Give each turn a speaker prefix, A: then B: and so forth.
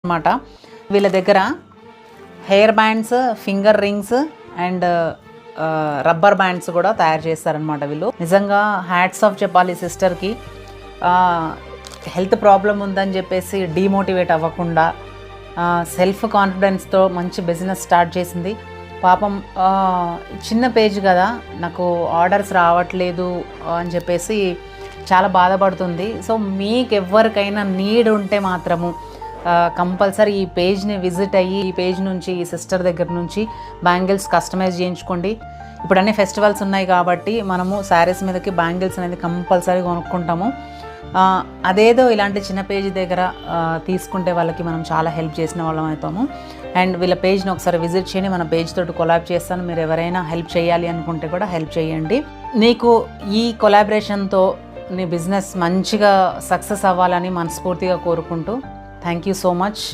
A: అనమాట. వీళ్ళ దగ్గర hair bands, finger rings and rubber bands కూడా తయారు చేస్తారనమాట వీళ్ళు. నిజంగా హ్యాట్స్ ఆఫ్ చెప్పాలి సిస్టర్కి. హెల్త్ ప్రాబ్లం ఉందని చెప్పేసి డీమోటివేట్ అవ్వకుండా సెల్ఫ్ కాన్ఫిడెన్స్తో మంచి బిజినెస్ స్టార్ట్ చేసింది. పాపం చిన్న పేజ్ కదా, నాకు ఆర్డర్స్ రావట్లేదు అని చెప్పేసి చాలా బాధపడుతుంది. సో మీకు ఎవరికైనా నీడ్ ఉంటే మాత్రము కంపల్సరీ ఈ పేజ్ని విజిట్ అయ్యి ఈ పేజ్ నుంచి ఈ సిస్టర్ దగ్గర నుంచి బ్యాంగిల్స్ కస్టమైజ్ చేయించుకోండి. ఇప్పుడు అన్ని ఫెస్టివల్స్ ఉన్నాయి కాబట్టి మనము శారీస్ మీదకి బ్యాంగిల్స్ అనేది కంపల్సరీ కొనుక్కుంటాము. అదేదో ఇలాంటి చిన్న పేజ్ దగ్గర తీసుకుంటే వాళ్ళకి మనం చాలా హెల్ప్ చేసిన వాళ్ళం అవుతాము. అండ్ వీళ్ళ పేజ్ని ఒకసారి విజిట్ చేయండి. మన పేజ్ తోటి కొలాబ్ చేస్తాను. మీరు ఎవరైనా హెల్ప్ చేయాలి అనుకుంటే కూడా హెల్ప్ చేయండి. నీకు ఈ కొలాబరేషన్తో నీ బిజినెస్ మంచిగా సక్సెస్ అవ్వాలని మనస్ఫూర్తిగా కోరుకుంటూ థ్యాంక్ యూ సో మచ్.